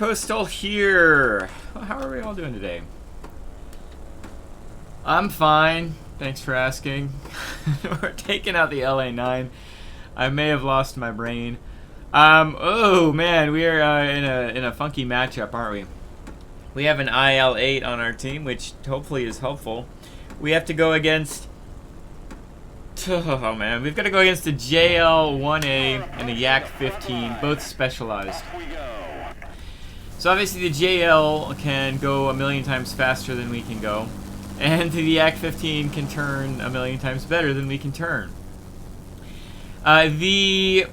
Coastal here. How are we all doing today? I'm fine. Thanks for asking. We're taking out the La-9. I may have lost my brain. Oh man, we are in a funky matchup, aren't we? We have an IL-8 on our team, which hopefully is helpful. We have to go against... Oh man, we've got to go against the JL-1A and the Yak-15, both specialized. So obviously the JL can go a million times faster than we can go, and the Yak-15 can turn a million times better than we can turn. The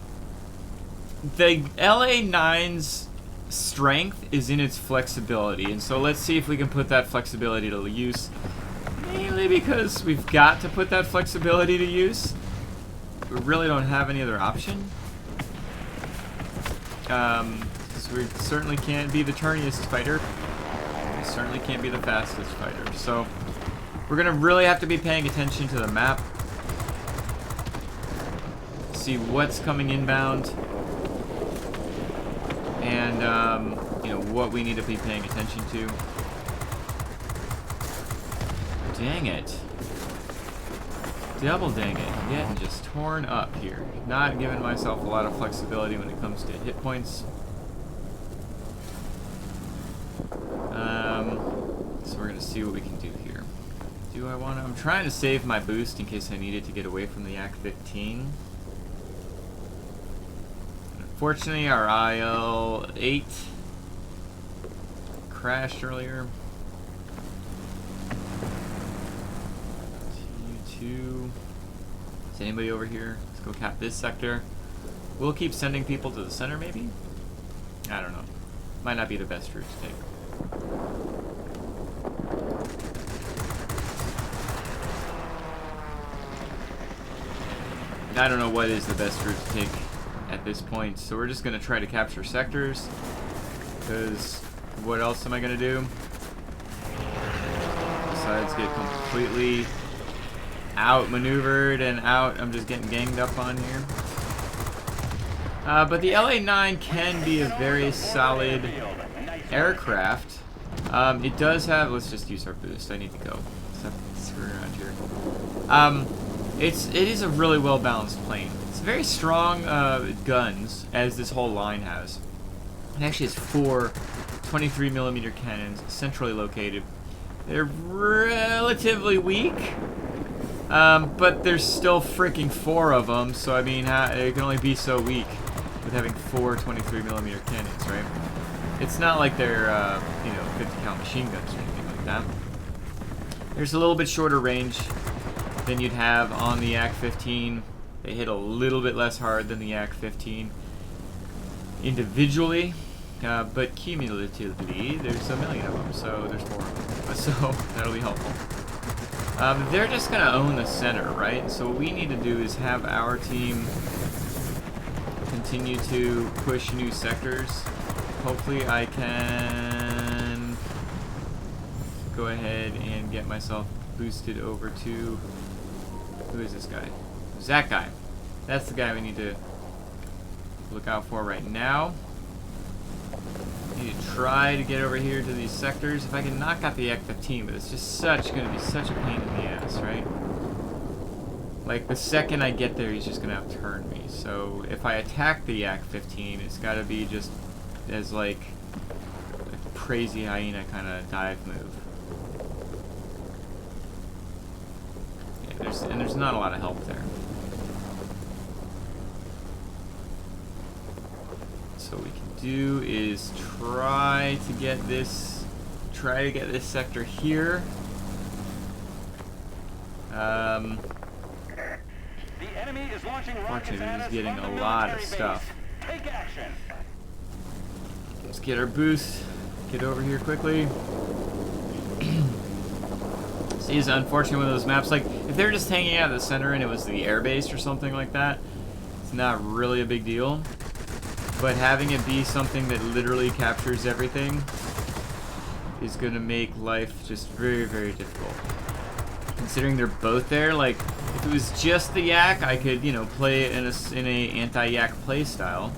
La-9's strength is in its flexibility, and so let's see if we can put that flexibility to use. Mainly because we've got to put that flexibility to use. We really don't have any other option. Because we certainly can't be the turniest fighter. We certainly can't be the fastest fighter. So we're going to really have to be paying attention to the map. See what's coming inbound. And, you know, what we need to be paying attention to. Dang it. Double dang it. I'm getting just torn up here. Not giving myself a lot of flexibility when it comes to hit points. So we're going to see what we can do here. Do I want to... I'm trying to save my boost in case I need it to get away from the Yak-15. Unfortunately, our IL-8 crashed earlier. Is anybody over here? Let's go cap this sector. We'll keep sending people to the center, maybe? I don't know. Might not be the best route to take. I don't know what is the best route to take at this point, so we're just going to try to capture sectors. Because what else am I going to do? Besides get completely... outmaneuvered and out. I'm just getting ganged up on here. But the La-9 can be a very solid aircraft. It does have... Let's just use our boost. I need to go. Stop screwing around here. It is a really well balanced plane. It's very strong guns, as this whole line has. It actually has 4 23mm cannons centrally located. They're relatively weak. But there's still freaking 4 of them, so I mean, it can only be so weak with having 4 23mm cannons, right? It's not like they're, you know, 50 cal machine guns or anything like that. There's a little bit shorter range than you'd have on the Yak-15. They hit a little bit less hard than the Yak-15 individually, but cumulatively, there's a million of them, so there's 4 of them. So that'll be helpful. They're just going to own the center, right? So what we need to do is have our team continue to push new sectors. Hopefully I can go ahead and get myself boosted over to... Who is this guy? Who's that guy? That's the guy we need to look out for right now. Need to try to get over here to these sectors. If I can knock out the Yak-15, but it's just going to be such a pain in the ass, right? Like, the second I get there, he's just going to outturn me. So, if I attack the Yak-15, it's got to be just as, like, a crazy hyena kind of dive move. Yeah, there's not a lot of help there. So we can do is try to get this sector here. The enemy is launching Fortunately, he's getting a lot of stuff. Take action. Let's get our boost. Get over here quickly. See, it's unfortunate with those maps. Like, if they're just hanging out at the center and it was the airbase or something like that, it's not really a big deal. But having it be something that literally captures everything is going to make life just very, very difficult. Considering they're both there, like, if it was just the Yak, I could, you know, play it in a anti-Yak play style.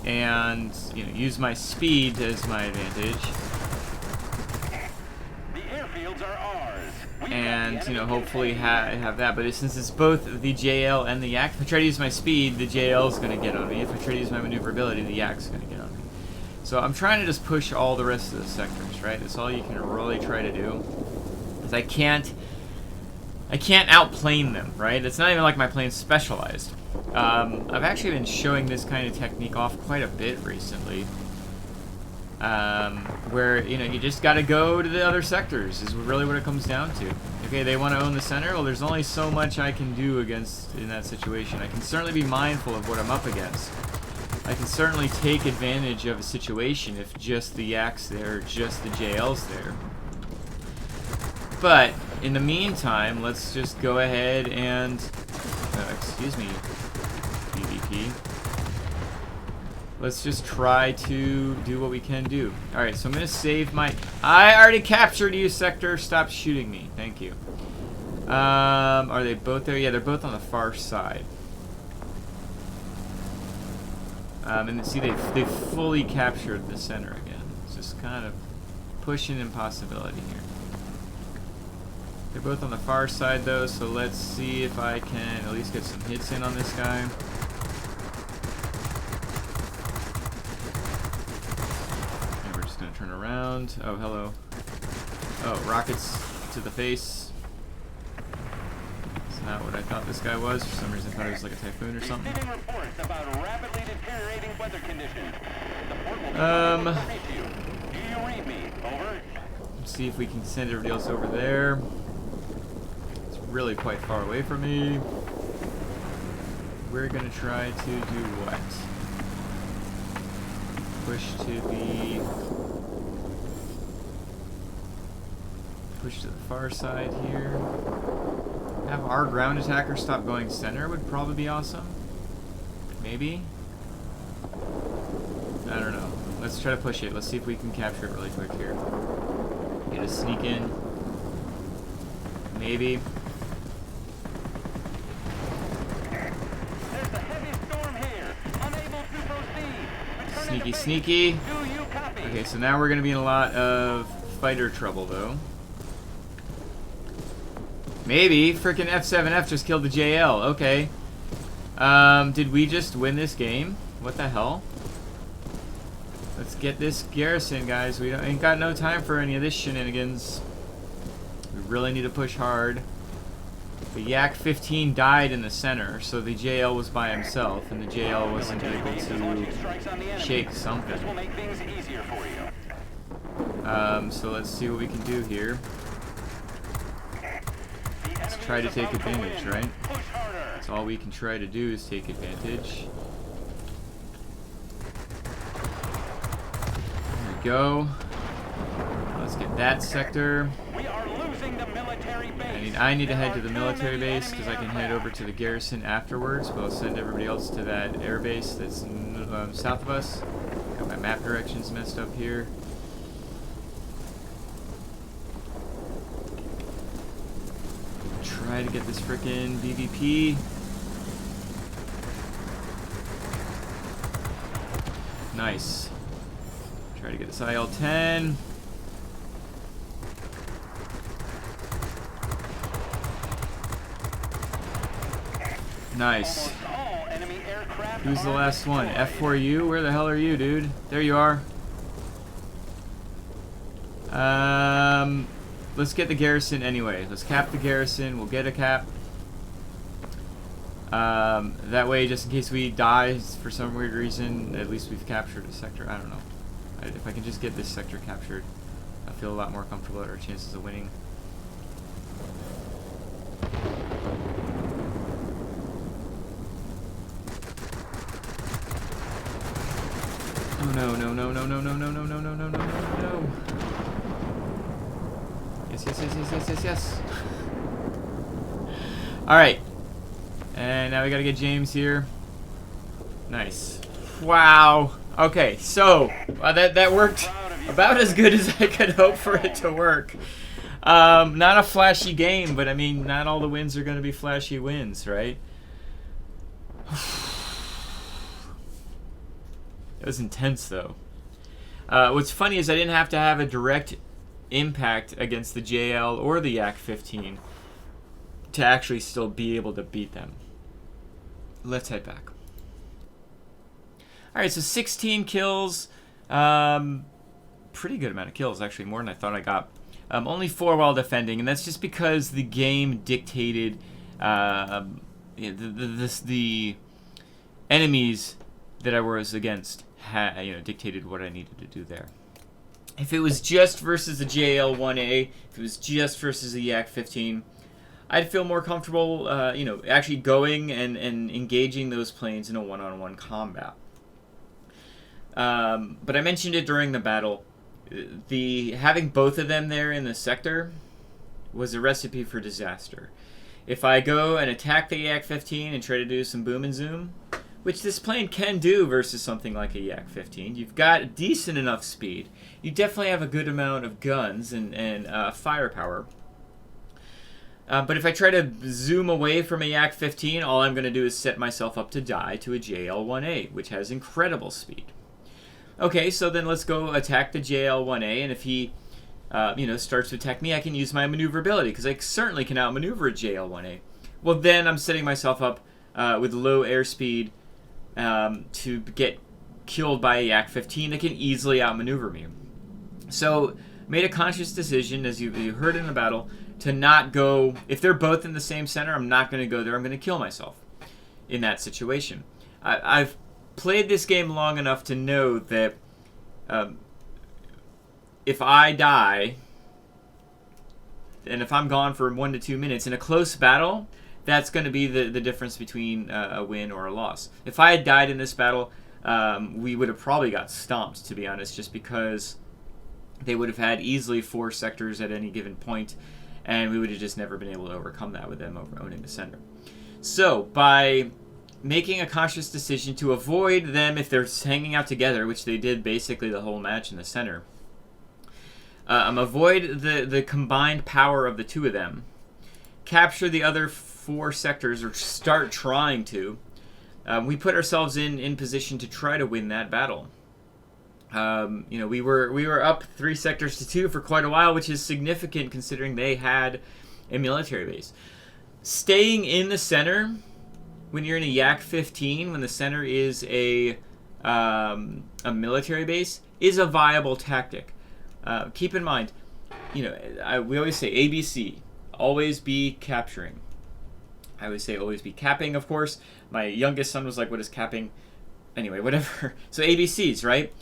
and use my speed as my advantage. The airfields are ours. And hopefully have that. But since it's both the JL and the Yak, if I try to use my speed, the JL is going to get on me. If I try to use my maneuverability, the Yak's going to get on me. So I'm trying to just push all the rest of the sectors, right? That's all you can really try to do. Because I can't outplane them, right? It's not even like my plane's specialized. I've actually been showing this kind of technique off quite a bit recently. Where, you just gotta go to the other sectors is really what it comes down to. Okay, they want to own the center? Well, there's only so much I can do in that situation. I can certainly be mindful of what I'm up against. I can certainly take advantage of a situation if just the Yak's there, or just the JL's there. But, in the meantime, let's just go ahead and... excuse me, BVP. Let's just try to do what we can do. Alright, so I'm going to save my... I already captured you, sector. Stop shooting me. Thank you. Are they both there? Yeah, they're both on the far side. And see, they fully captured the center again. It's just kind of pushing impossibility here. They're both on the far side, though, so let's see if I can at least get some hits in on this guy. Turn around. Oh, hello. Oh, rockets to the face. It's not what I thought this guy was. For some reason I thought it was like a typhoon or something. Receiving reports about rapidly deteriorating weather conditions. The port will be ready to you. Do you read me? Over. Let's see if we can send everybody else over there. It's really quite far away from me. We're gonna try to do what? Push to the the far side here. Have our ground attacker stop going center would probably be awesome. Maybe. I don't know. Let's try to push it. Let's see if we can capture it really quick here. Get a sneak in. Maybe. There's a heavy storm here. Unable to proceed. Returning Sneaky, to base. sneaky. Do you copy? Okay, so now we're going to be in a lot of fighter trouble, though. Maybe. Frickin' F7F just killed the JL. Okay. Did we just win this game? What the hell? Let's get this garrison, guys. We ain't got no time for any of this shenanigans. We really need to push hard. The Yak 15 died in the center, so the JL was by himself, and the JL wasn't able to shake something. This will make things easier for you. So let's see what we can do here. Let's try to take advantage, right? That's all we can try to do is take advantage. There we go. Let's get that sector. We are losing the military base. I need to head to the military base because I can head over to the garrison afterwards, but I'll send everybody else to that air base that's south of us. Got my map directions messed up here. Try to get this frickin' BVP. Nice. Try to get this IL-10. Nice. Who's the last one? F4U? Where the hell are you, dude? There you are. Let's get the garrison anyway. Let's cap the garrison. We'll get a cap. That way, just in case we die for some weird reason, at least we've captured a sector. I don't know. If I can just get this sector captured, I feel a lot more comfortable at our chances of winning. Oh no, no, no, no, no, no, no, no, no, no, no, no, no, no. Yes, yes, yes, yes, yes, yes, yes. Alright. And now we gotta get James here. Nice. Wow. Okay, so that worked about as good as I could hope for it to work. Not a flashy game, but I mean, not all the wins are gonna be flashy wins, right? That was intense, though. What's funny is I didn't have to have a direct impact against the JL or the Yak-15 to actually still be able to beat them. Let's head back. Alright, so 16 kills. Pretty good amount of kills, actually, more than I thought I got. Only 4 while defending, and that's just because the game dictated the enemies that I was against dictated what I needed to do there. If it was just versus the JL-1A, if it was just versus the Yak-15, I'd feel more comfortable, actually going and engaging those planes in a one-on-one combat. But I mentioned it during the battle. Having both of them there in the sector was a recipe for disaster. If I go and attack the Yak-15 and try to do some boom and zoom, which this plane can do versus something like a Yak-15, you've got decent enough speed. You definitely have a good amount of guns and firepower. But if I try to zoom away from a Yak-15, all I'm going to do is set myself up to die to a JL-1A, which has incredible speed. Okay, so then let's go attack the JL-1A, and if he starts to attack me, I can use my maneuverability, because I certainly can outmaneuver a JL-1A. Well, then I'm setting myself up with low airspeed to get killed by a Yak-15 that can easily outmaneuver me. So, made a conscious decision, as you heard in the battle, to not go, if they're both in the same center, I'm not going to go there, I'm going to kill myself in that situation. I've played this game long enough to know that if I die, and if I'm gone for 1 to 2 minutes in a close battle, that's going to be the difference between a win or a loss. If I had died in this battle, we would have probably got stomped, to be honest, just because they would have had easily 4 sectors at any given point, and we would have just never been able to overcome that with them owning the center. So, by making a conscious decision to avoid them if they're hanging out together, which they did basically the whole match in the center, avoid the combined power of the 2 of them, capture the other 4 sectors, or start trying to, we put ourselves in position to try to win that battle. We were up 3 sectors to 2 for quite a while, which is significant considering they had a military base. Staying in the center when you're in a Yak-15, when the center is a military base, is a viable tactic. Keep in mind, we always say ABC, always be capturing. I always say always be capping, of course. My youngest son was like, what is capping? Anyway, whatever. So ABCs, right?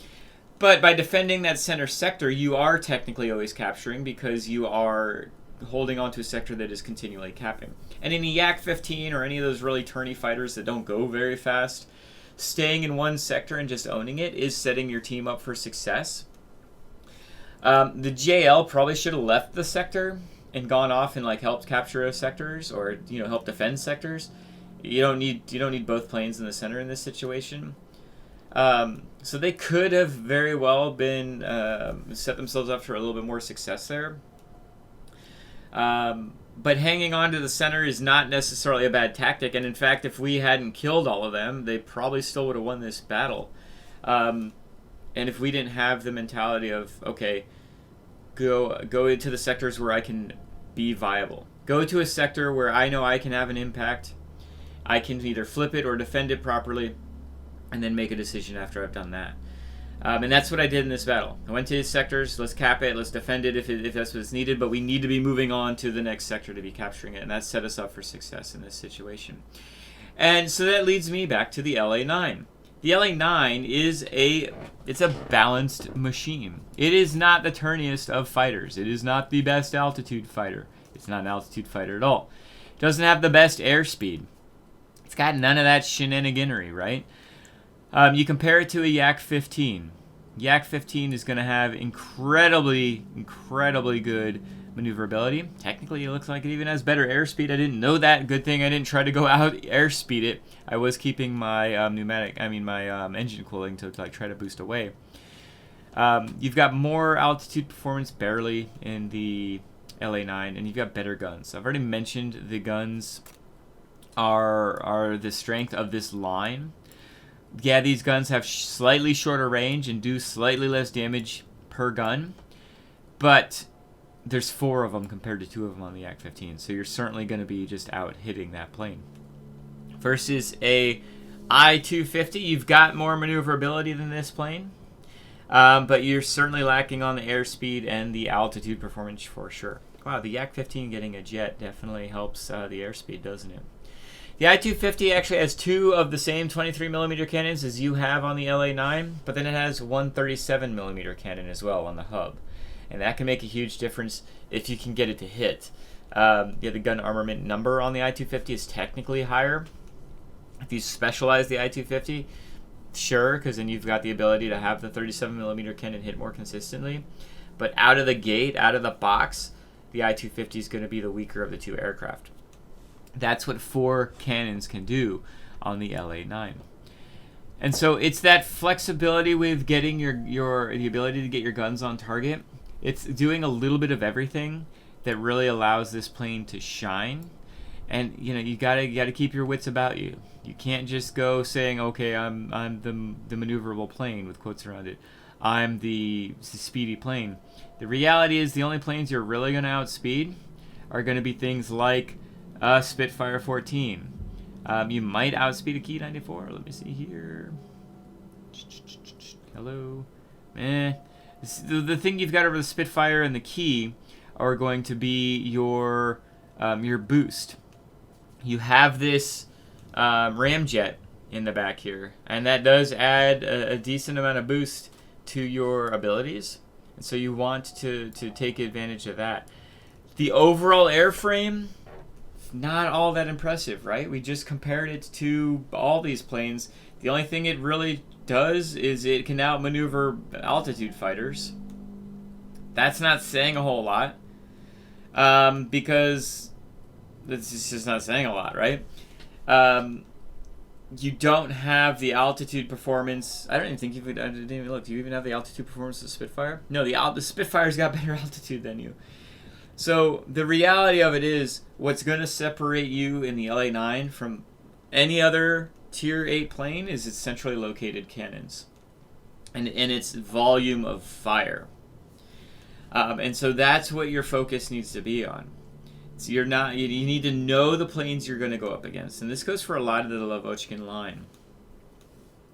But by defending that center sector, you are technically always capturing because you are holding onto a sector that is continually capping. And in a Yak-15 or any of those really turny fighters that don't go very fast, staying in one sector and just owning it is setting your team up for success. The JL probably should have left the sector and gone off and helped capture sectors or help defend sectors. You don't need both planes in the center in this situation. So they could have very well been set themselves up for a little bit more success there. But hanging on to the center is not necessarily a bad tactic, and in fact, if we hadn't killed all of them, they probably still would have won this battle. And if we didn't have the mentality of, okay, go into the sectors where I can be viable. Go to a sector where I know I can have an impact. I can either flip it or defend it properly, and then make a decision after I've done that. And that's what I did in this battle. I went to his sectors, let's cap it, let's defend it if that's what's needed, but we need to be moving on to the next sector to be capturing it, and that set us up for success in this situation. And so that leads me back to the La-9. The La-9 it's a balanced machine. It is not the turniest of fighters. It is not the best altitude fighter. It's not an altitude fighter at all. It doesn't have the best airspeed. It's got none of that shenaniganery, right? You compare it to a Yak-15. Yak-15 is going to have incredibly good maneuverability. Technically, it looks like it even has better airspeed. I didn't know that. Good thing I didn't try to go out airspeed it. I was keeping my engine cooling to try to boost away. You've got more altitude performance barely in the La-9, and you've got better guns. I've already mentioned the guns are the strength of this line. Yeah, these guns have slightly shorter range and do slightly less damage per gun, but there's 4 of them compared to 2 of them on the Yak-15, so you're certainly going to be just out hitting that plane. Versus a I-250, you've got more maneuverability than this plane, but you're certainly lacking on the airspeed and the altitude performance for sure. Wow, the Yak-15 getting a jet definitely helps the airspeed, doesn't it? The I-250 actually has 2 of the same 23mm cannons as you have on the La-9, but then it has one 37mm cannon as well on the hub. And that can make a huge difference if you can get it to hit. The gun armament number on the I-250 is technically higher. If you specialize the I-250, sure, because then you've got the ability to have the 37mm cannon hit more consistently. But out of the gate, out of the box, the I-250 is going to be the weaker of the 2 aircraft. That's what 4 cannons can do on the La-9. And so it's that flexibility with getting the ability to get your guns on target. It's doing a little bit of everything that really allows this plane to shine. And you gotta keep your wits about you. You can't just go saying, okay, I'm the maneuverable plane with quotes around it. I'm the speedy plane. The reality is the only planes you're really gonna outspeed are gonna be things like a Spitfire 14. You might outspeed a Key 94. Let me see here. Hello. The thing you've got over the Spitfire and the Key are going to be your boost. You have this ramjet in the back here, and that does add a decent amount of boost to your abilities, and so you want to take advantage of that. The overall airframe, not all that impressive, right? We just compared it to all these planes. The only thing it really does is it can outmaneuver altitude fighters. That's not saying a whole lot, because it's just not saying a lot, right? You don't have the altitude performance. I don't even think I didn't even look. Do you even have the altitude performance of the Spitfire? No, the Spitfire's got better altitude than you. So the reality of it is, what's going to separate you in the La-9 from any other Tier 8 plane is its centrally located cannons and its volume of fire. And so that's what your focus needs to be on. So you need to know the planes you're going to go up against. And this goes for a lot of the Lavochkin line.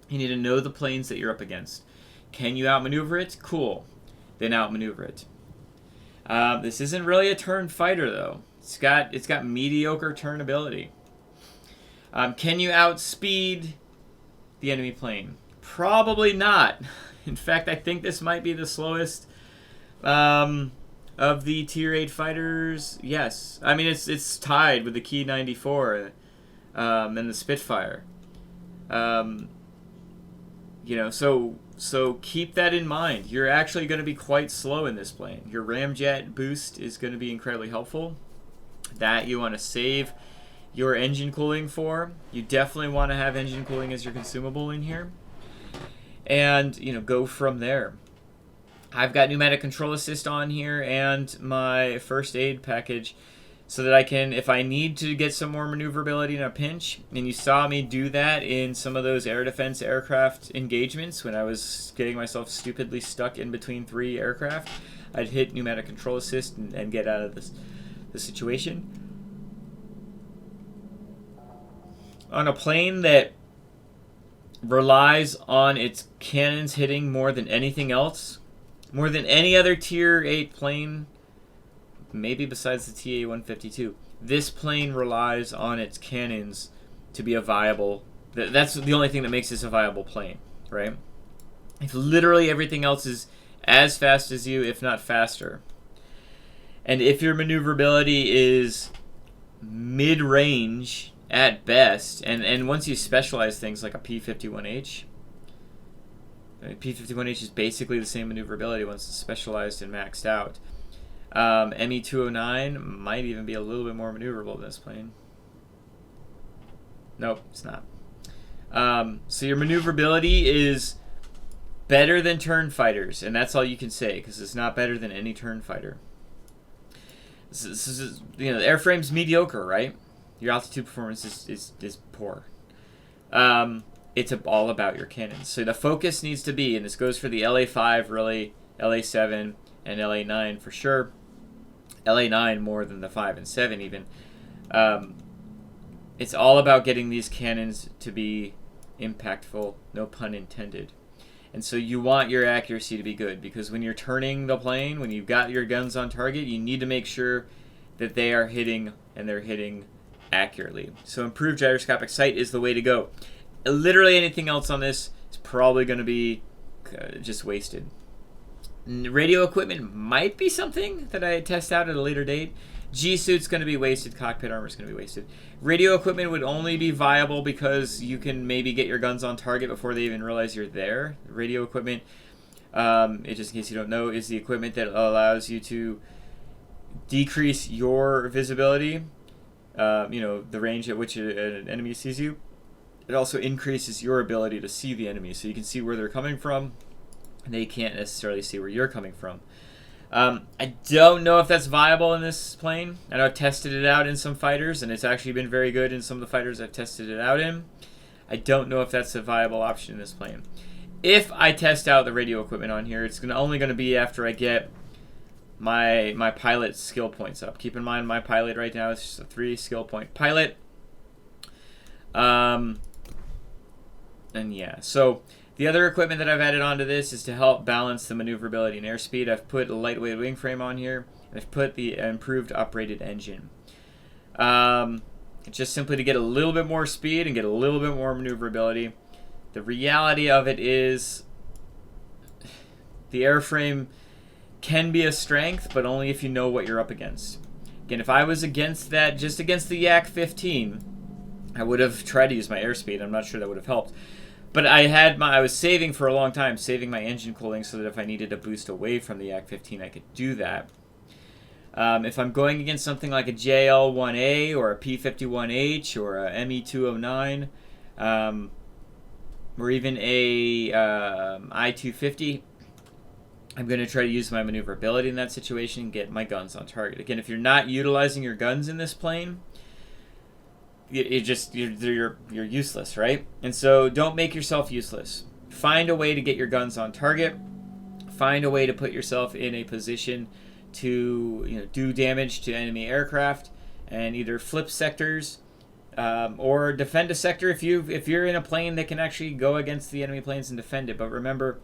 You need to know the planes that you're up against. Can you outmaneuver it? Cool. Then outmaneuver it. This isn't really a turn fighter, though. It's got mediocre turn ability. Can you outspeed the enemy plane? Probably not. In fact, I think this might be the slowest of the Tier 8 fighters. Yes. I mean, it's tied with the Key 94 and the Spitfire. So keep that in mind. You're actually going to be quite slow in this plane. Your ramjet boost is going to be incredibly helpful. That you want to save your engine cooling for. You definitely want to have engine cooling as your consumable in here. And, go from there. I've got pneumatic control assist on here and my first aid package so that I can, if I need to get some more maneuverability in a pinch, and you saw me do that in some of those air defense aircraft engagements when I was getting myself stupidly stuck in between 3 aircraft, I'd hit pneumatic control assist and get out of the situation. On a plane that relies on its cannons hitting more than anything else, more than any other Tier 8 plane, maybe besides the TA-152, this plane relies on its cannons to be a viable... That's the only thing that makes this a viable plane, right? If literally everything else is as fast as you, if not faster, and if your maneuverability is mid-range at best, and once you specialize things like a P-51H, P-51H is basically the same maneuverability once it's specialized and maxed out. ME-209 might even be a little bit more maneuverable than this plane. Nope, it's not. So your maneuverability is better than turn fighters, and that's all you can say, because it's not better than any turn fighter. This is, the airframe's mediocre, right? Your altitude performance is poor. it's all about your cannons. So the focus needs to be, and this goes for the LA5, really, LA7, and LA9 for sure. LA9 more than the 5 and 7 even. It's all about getting these cannons to be impactful, no pun intended. And so you want your accuracy to be good, because when you're turning the plane, when you've got your guns on target, you need to make sure that they are hitting, and they're hitting accurately. So improved gyroscopic sight is the way to go. Literally anything else on this is probably going to be just wasted. Radio equipment might be something that I test out at a later date. G-suit's going to be wasted. Cockpit armor's going to be wasted. Radio equipment would only be viable because you can maybe get your guns on target before they even realize you're there. Radio equipment, just in case you don't know, is the equipment that allows you to decrease your visibility, the range at which an enemy sees you. It also increases your ability to see the enemy, so you can see where they're coming from, and they can't necessarily see where you're coming from. I don't know if that's viable in this plane. I know I've tested it out in some fighters, and it's actually been very good in some of the fighters I've tested it out in. I don't know if that's a viable option in this plane. If I test out the radio equipment on here, it's only going to be after I get my pilot skill points up. Keep in mind, my pilot right now is just a 3 skill point pilot. And yeah, so the other equipment that I've added onto this is to help balance the maneuverability and airspeed. I've put a lightweight wing frame on here, and I've put the improved uprated engine. Just simply to get a little bit more speed and get a little bit more maneuverability. The reality of it is the airframe can be a strength, but only if you know what you're up against. Again, if I was against that, just against the Yak-15, I would have tried to use my airspeed. I'm not sure that would have helped. But I was saving for a long time, saving my engine cooling so that if I needed a boost away from the Yak-15, I could do that. If I'm going against something like a JL-1A or a P-51H or a ME-209, or even a I-250, I'm going to try to use my maneuverability in that situation and get my guns on target. Again, if you're not utilizing your guns in this plane, you're useless, right? And so don't make yourself useless. Find a way to get your guns on target. Find a way to put yourself in a position to do damage to enemy aircraft and either flip sectors or defend a sector if you're in a plane that can actually go against the enemy planes and defend it. But remember,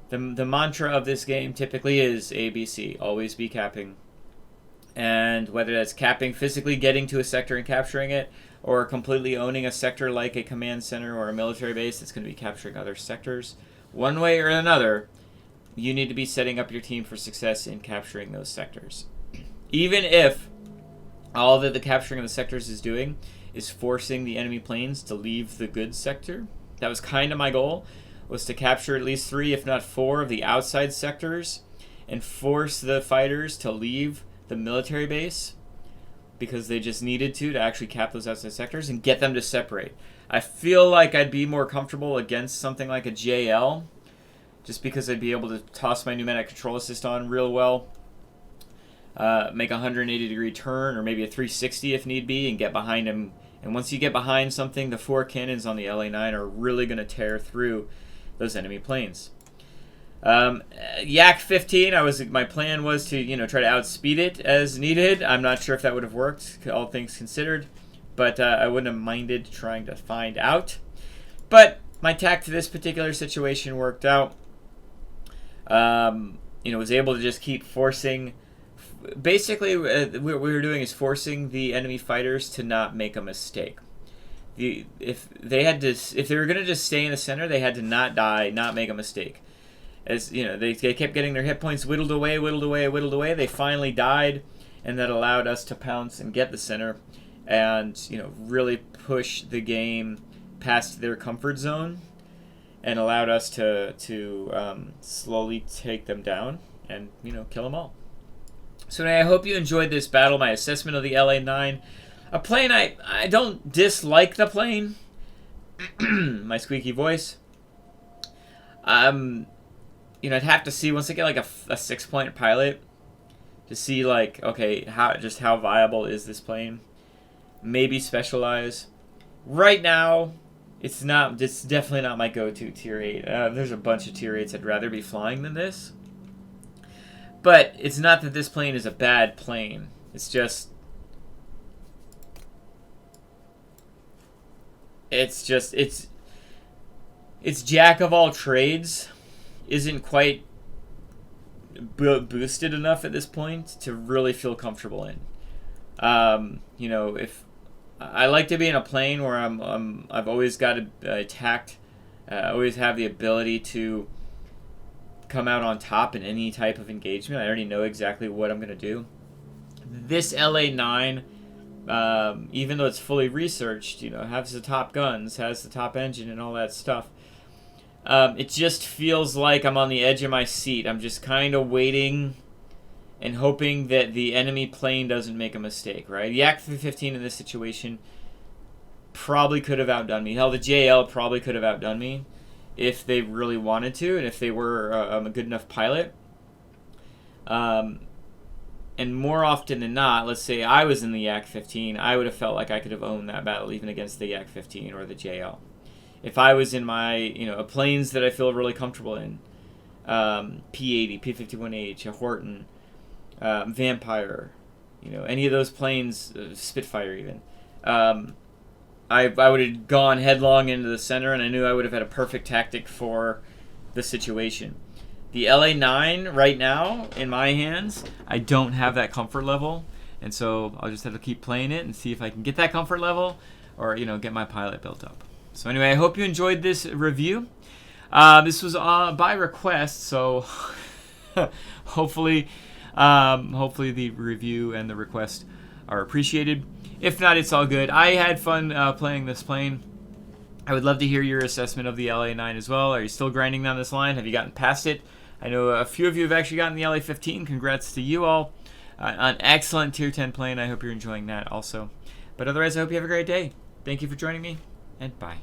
the mantra of this game typically is ABC, always be capping. And whether that's capping, physically getting to a sector and capturing it, or completely owning a sector like a command center or a military base that's going to be capturing other sectors, one way or another, you need to be setting up your team for success in capturing those sectors. Even if all that the capturing of the sectors is doing is forcing the enemy planes to leave the good sector. That was kind of my goal, was to capture at least 3, if not 4, of the outside sectors and force the fighters to leave the military base because they just needed to actually cap those outside sectors and get them to separate. I feel like I'd be more comfortable against something like a JL just because I'd be able to toss my pneumatic control assist on real well, make a 180-degree turn or maybe a 360 if need be, and get behind him. And once you get behind something, the 4 cannons on the LA-9 are really going to tear through those enemy planes. Yak-15, my plan was to try to outspeed it as needed. I'm not sure if that would have worked, all things considered, but I wouldn't have minded trying to find out. But my tack to this particular situation worked out. Was able to just keep forcing. Basically, what we were doing is forcing the enemy fighters to not make a mistake. If they were going to just stay in the center, they had to not die, not make a mistake. As they kept getting their hit points whittled away. They finally died, and that allowed us to pounce and get the center, and really push the game past their comfort zone, and allowed us to slowly take them down and kill them all. So I hope you enjoyed this battle, my assessment of the LA-9. A plane I don't dislike the plane. My squeaky voice. I'd have to see once I get like a 6-point pilot to see okay, how viable is this plane? Maybe specialize. Right now, it's not. It's definitely not my go-to tier 8. There's a bunch of tier 8s I'd rather be flying than this. But it's not that this plane is a bad plane. It's just it's jack of all trades isn't quite boosted enough at this point to really feel comfortable in. You know, if I like to be in a plane where I've always got attacked, always have the ability to come out on top in any type of engagement. I already know exactly what I'm going to do. This La-9, even though it's fully researched, you know, has the top guns, has the top engine and all that stuff, it just feels like I'm on the edge of my seat. I'm just kind of waiting and hoping that the enemy plane doesn't make a mistake, right? The Yak-315 in this situation probably could have outdone me. Hell, the JL probably could have outdone me if they really wanted to, and if they were a good enough pilot. And more often than not, let's say I was in the Yak-15, I would have felt like I could have owned that battle even against the Yak-15 or the JL. If I was in my, you know, planes that I feel really comfortable in, P-80, P-51H, a Horton, Vampire, you know, any of those planes, Spitfire even, I would have gone headlong into the center, and I knew I would have had a perfect tactic for the situation. The La-9 right now, in my hands, I don't have that comfort level, and so I'll just have to keep playing it and see if I can get that comfort level or, you know, get my pilot built up. So anyway, I hope you enjoyed this review. This was by request, so hopefully the review and the request are appreciated. If not, it's all good. I had fun playing this plane. I would love to hear your assessment of the La-9 as well. Are you still grinding down this line? Have you gotten past it? I know a few of you have actually gotten the La-15. Congrats to you all. An excellent Tier 10 plane. I hope you're enjoying that also. But otherwise, I hope you have a great day. Thank you for joining me, and bye.